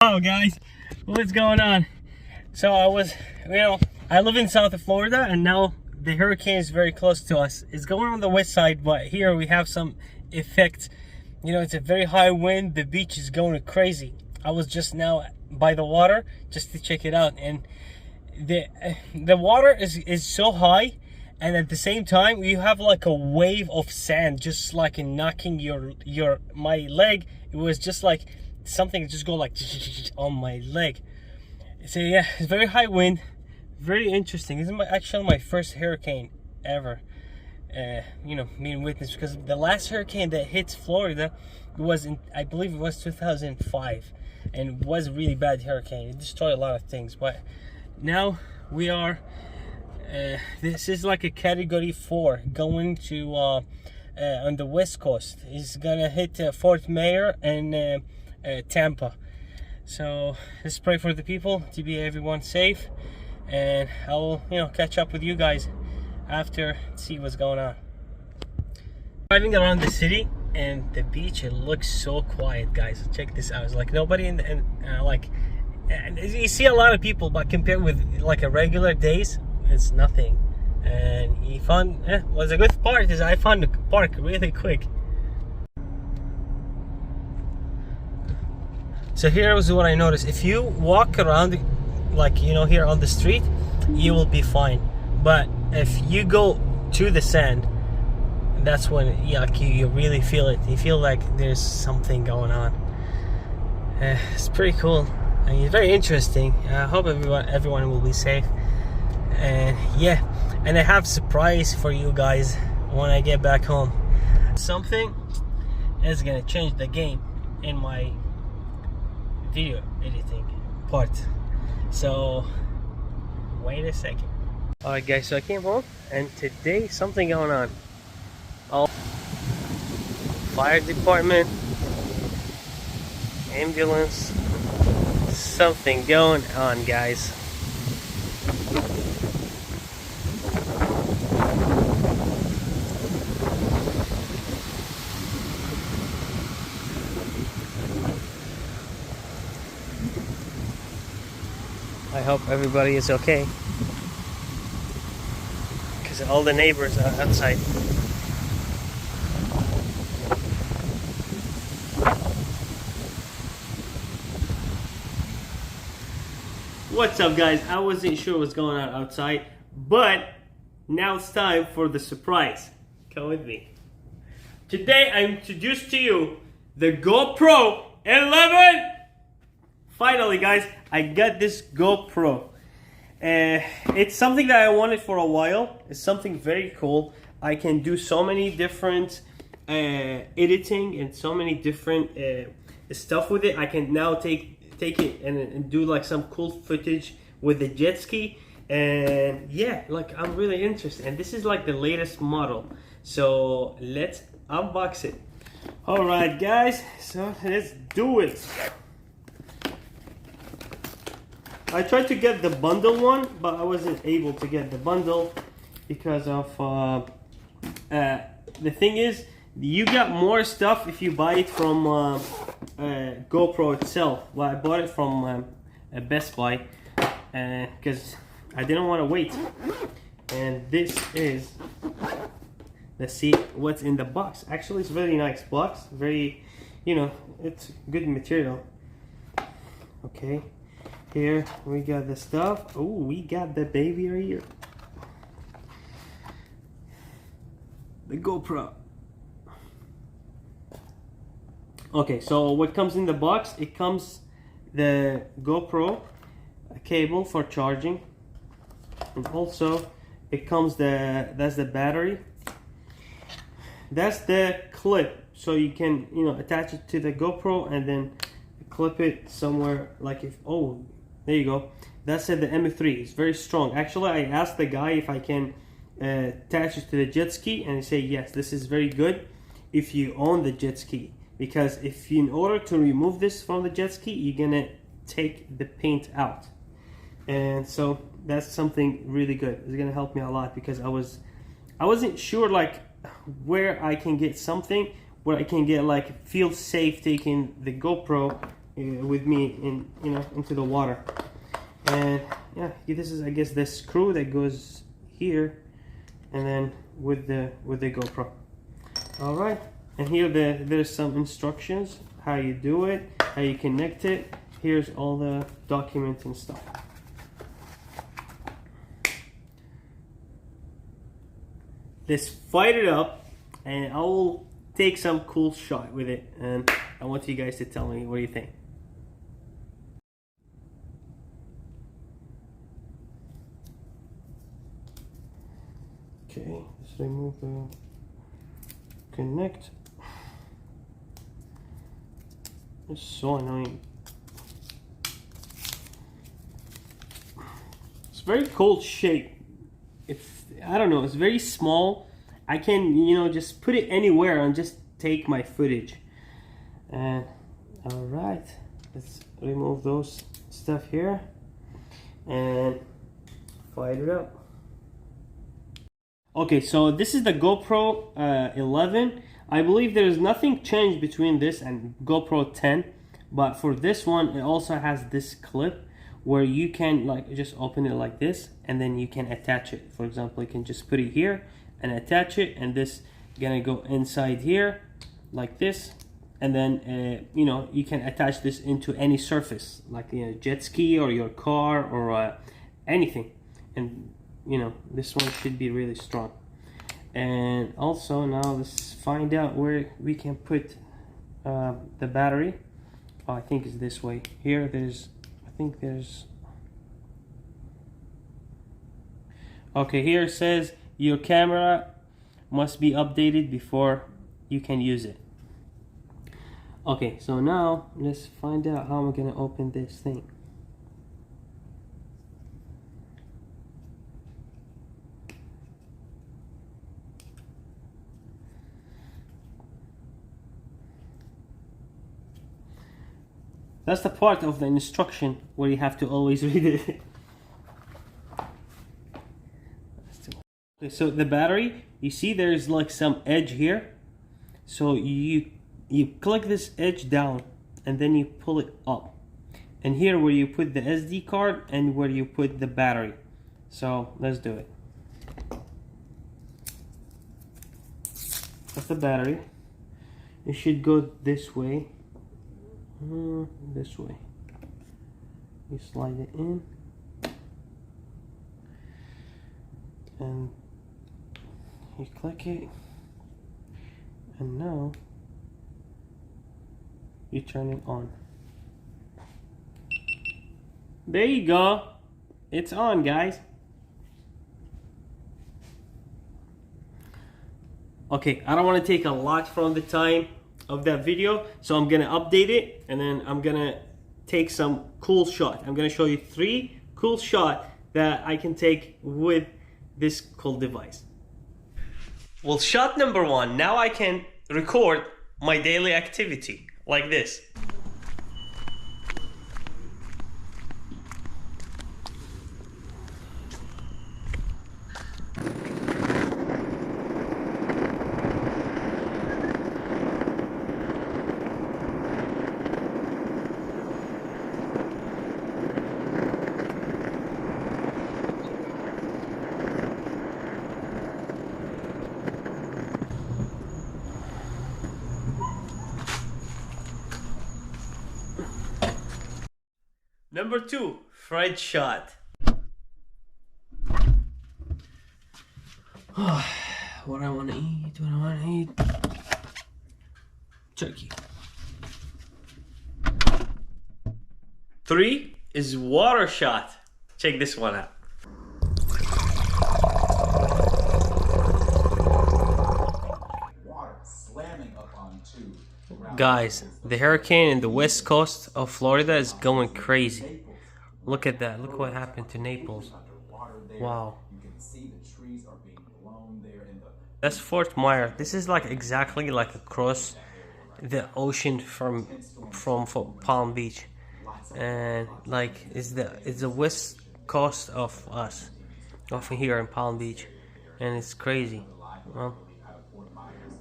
Oh guys, what's going on? So I live in south of Florida, and now the hurricane is very close to us. It's going on the west side, but here we have some effect. It's a very high wind. The beach is going crazy. I was just now by the water just to check it out, and the water is so high, and at the same time you have like a wave of sand just like knocking my leg. It was just like something just go like on my leg. So yeah, it's very high wind, very interesting. This is actually my first hurricane ever being witnessed, because the last hurricane that hits Florida was I believe it was 2005, and it was a really bad hurricane. It destroyed a lot of things. But now we are this is like a category 4 going to on the west coast. It's gonna hit Fort Mayer and Tampa. So let's pray for the people, to be everyone safe, and I'll catch up with you guys after, see what's going on. Driving around the city and the beach, it looks so quiet, guys. Check this out. It's like nobody and you see a lot of people, but compared with like a regular days, it's nothing. And was a good part is I found the park really quick. So here is what I noticed. If you walk around like here on the street, you will be fine. But if you go to the sand, that's when you really feel it. You feel like there's something going on. It's pretty cool and it's very interesting. I hope everyone will be safe. And yeah, and I have a surprise for you guys when I get back home. Something is gonna change the game in my video editing part. So wait a second. Alright guys, so I came home and today something going on. Oh, fire department, ambulance, something going on, guys. I hope everybody is okay, because all the neighbors are outside. What's up guys? I wasn't sure what's going on outside, but now it's time for the surprise. Come with me. Today I introduce to you the GoPro 11. Finally guys, I got this GoPro. It's something that I wanted for a while. It's something very cool. I can do so many different editing and so many different stuff with it. I can now take it and do like some cool footage with the jet ski, and yeah, like I'm really interested. And this is like the latest model, so let's unbox it. All right guys, so let's do it. I tried to get the bundle one, but I wasn't able to get the bundle because of the thing is, you got more stuff if you buy it from GoPro itself. Well, I bought it from Best Buy because I didn't want to wait. And this is, let's see what's in the box. Actually, it's a very nice box. Very, it's good material. Okay. Here we got the stuff. Oh, we got the baby right here. The GoPro. Okay, so what comes in the box? It comes the GoPro, a cable for charging, and also it comes that's the battery. That's the clip, so you can attach it to the GoPro and then clip it somewhere. Like there you go. That's the M3. It's very strong. Actually, I asked the guy if I can attach it to the jet ski, and he said yes, this is very good if you own the jet ski, because in order to remove this from the jet ski, you're gonna take the paint out, and so that's something really good. It's gonna help me a lot, because I wasn't sure like where I can get something where I can get feel safe taking the GoPro with me in, into the water. And yeah, this is, I guess, the screw that goes here, and then with the GoPro. All right, and here there's some instructions how you do it, how you connect it. Here's all the documents and stuff. Let's fire it up, and I will take some cool shot with it, and I want you guys to tell me what you think. Okay, let's remove the connect. It's so annoying. It's very cool shape. It's, I don't know, it's very small. I can, just put it anywhere and just take my footage. And all right, let's remove those stuff here and fire it up. Okay, so this is the GoPro 11. I believe there is nothing changed between this and GoPro 10, but for this one it also has this clip where you can just open it like this, and then you can attach it. For example, you can just put it here and attach it, and this gonna go inside here like this, and then you can attach this into any surface, like jet ski or your car or anything. And this one should be really strong. And also, now let's find out where we can put the battery. Oh, I think it's this way. Here okay, here it says your camera must be updated before you can use it. Okay, so now let's find out how I'm gonna open this thing. That's the part of the instruction where you have to always read it. Okay, so the battery, you see there's like some edge here. So you click this edge down, and then you pull it up. And here where you put the SD card and where you put the battery. So let's do it. That's the battery. It should go this way. This way. You slide it in, and you click it, and now you turn it on. There you go. It's on, guys. Okay, I don't want to take a lot from the time of that video, so I'm gonna update it, and then I'm gonna take some cool shot. I'm gonna show you 3 cool shots that I can take with this cool device. Well, shot number 1, now I can record my daily activity like this. Number 2, fried shot. What I want to eat, turkey. 3 is water shot. Check this one out. Water slamming up onto Guys, the hurricane in the west coast of Florida is going crazy. Look at that. Look what happened to Naples. Wow. That's Fort Myers. This is like exactly like across the ocean from Palm Beach, and like it's the west coast of us, of here in Palm Beach, and it's crazy. Well,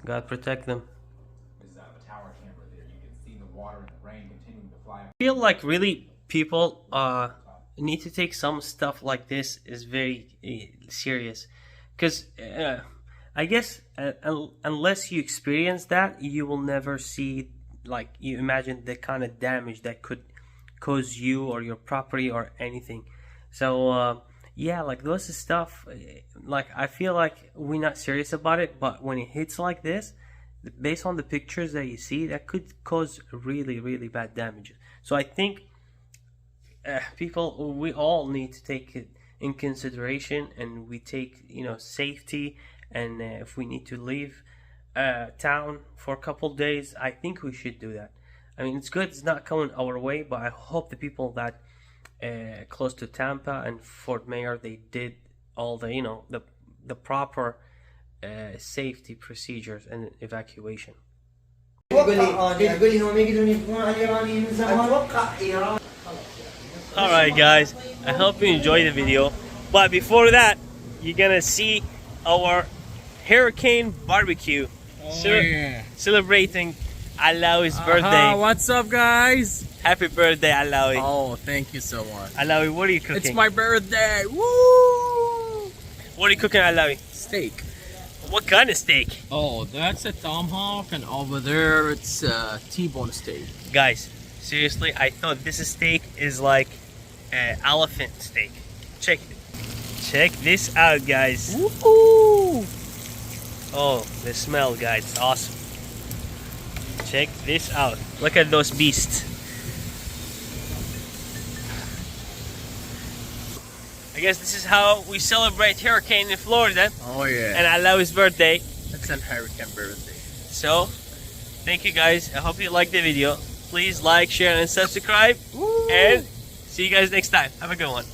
God protect them. feel like really people need to take some stuff like this is very serious, because I guess unless you experience that, you will never see, like, you imagine the kind of damage that could cause you or your property or anything. So yeah, like those stuff, like I feel like we're not serious about it, but when it hits like this, based on the pictures that you see, that could cause really, really bad damage. So I think people, we all need to take it in consideration, and we take, you know, safety, and if we need to leave town for a couple days, I think we should do that. I mean, it's good it's not coming our way, but I hope the people that close to Tampa and Fort Mayor, they did all the, you know, the proper safety procedures and evacuation. Alright guys, I hope you enjoyed the video, but before that, you're gonna see our hurricane barbecue. Celebrating Alawi's birthday. What's up, guys? Happy birthday, Alawi. Oh, thank you so much. Alawi, what are you cooking? It's my birthday. Woo! What are you cooking, Alawi? Steak. What kind of steak? Oh, that's a tomahawk, and over there it's a T-bone steak. Guys, seriously, I thought this steak is like elephant steak. Check this out, guys. Woohoo! Oh, the smell, guys, it's awesome. Check this out. Look at those beasts. I guess this is how we celebrate hurricane in Florida. Oh yeah. And Alawi's birthday. It's a hurricane birthday. So, thank you guys. I hope you liked the video. Please like, share, and subscribe. Woo! And see you guys next time. Have a good one.